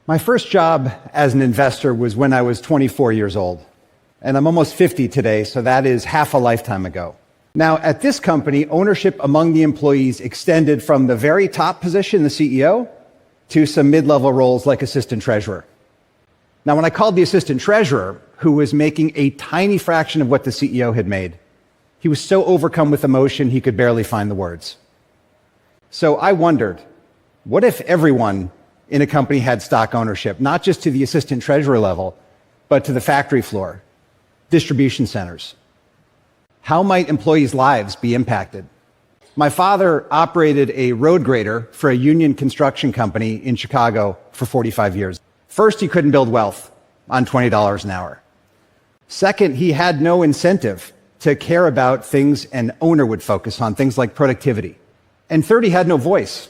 My first job as an investor was when I was 24 years old, and I'm almost 50 today, so that is half a lifetime ago. Now, at this company, ownership among the employees extended from the very top position, the CEO, to some mid-level roles like assistant treasurer. Now, when I called the assistant treasurer, who was making a tiny fraction of what the CEO had made, he was so overcome with emotion he could barely find the words. So I wondered, what if everyone in a company had stock ownership, not just to the assistant treasurer level, but to the factory floor, distribution centers? How might employees' lives be impacted? My father operated a road grader for a union construction company in Chicago for 45 years. First, he couldn't build wealth on $20 an hour. Second, he had no incentive to care about things an owner would focus on, things like productivity. And third, he had no voice.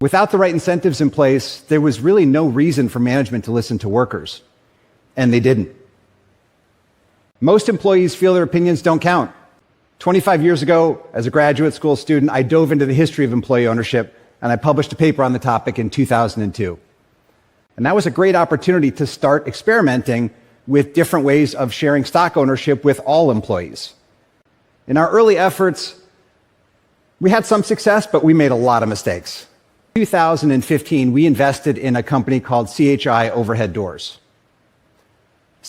Without the right incentives in place, there was really no reason for management to listen to workers, and they didn't. Most employees feel their opinions don't count. 25 years ago, as a graduate school student, I dove into the history of employee ownership, and I published a paper on the topic in 2002. And that was a great opportunity to start experimenting with different ways of sharing stock ownership with all employees. In our early efforts, we had some success, but we made a lot of mistakes. In 2015, we invested in a company called CHI Overhead Doors.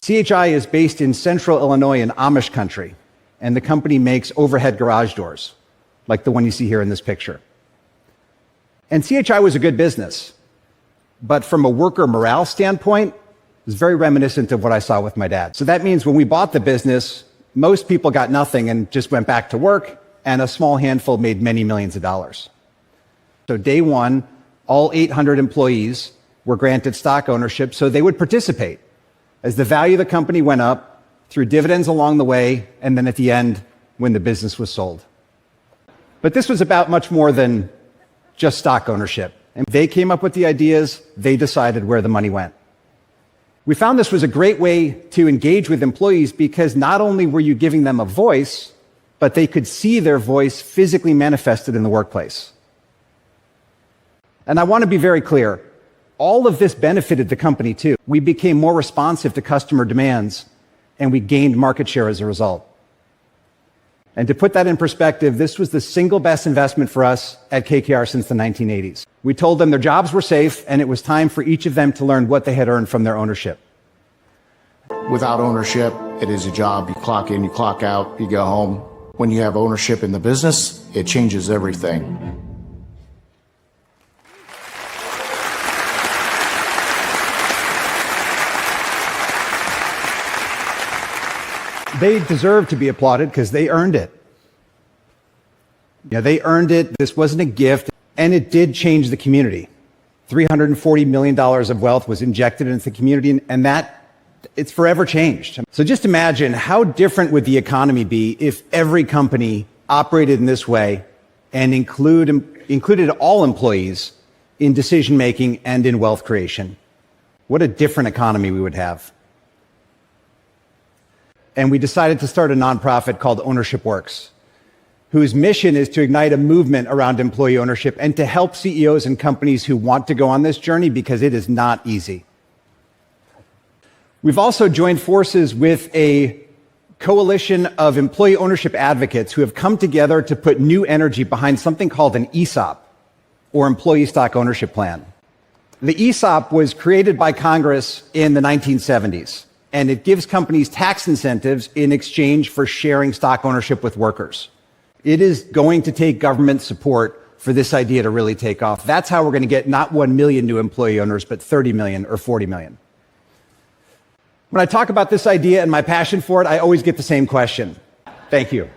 CHI is based in central Illinois in Amish country, and the company makes overhead garage doors, like the one you see here in this picture. And CHI was a good business, but from a worker morale standpoint, it was very reminiscent of what I saw with my dad. So that means when we bought the business, most people got nothing and just went back to work, and a small handful made many millions of dollars. So day one, all 800 employees were granted stock ownership so they would participate as the value of the company went up through dividends along the way, and then at the end, when the business was sold. But this was about much more than just stock ownership. And they came up with the ideas, they decided where the money went. We found this was a great way to engage with employees because not only were you giving them a voice, but they could see their voice physically manifested in the workplace. And I want to be very clear, all of this benefited the company too. We became more responsive to customer demands, and we gained market share as a result. And to put that in perspective, this was the single best investment for us at KKR since the 1980s. We told them their jobs were safe, and it was time for each of them to learn what they had earned from their ownership. Without ownership, it is a job. You clock in, you clock out, you go home. When you have ownership in the business, it changes everything. They deserve to be applauded because they earned it. Yeah, they earned it. This wasn't a gift, and it did change the community. $340 million of wealth was injected into the community, and it's forever changed. So just imagine how different would the economy be if every company operated in this way and included all employees in decision-making and in wealth creation. What a different economy we would have. And we decided to start a nonprofit called Ownership Works, whose mission is to ignite a movement around employee ownership and to help CEOs and companies who want to go on this journey because it is not easy. We've also joined forces with a coalition of employee ownership advocates who have come together to put new energy behind something called an ESOP, or Employee Stock Ownership Plan. The ESOP was created by Congress in the 1970s. And it gives companies tax incentives in exchange for sharing stock ownership with workers. It is going to take government support for this idea to really take off. That's how we're going to get not 1 million new employee owners, but 30 million or 40 million. When I talk about this idea and my passion for it, I always get the same question. Thank you.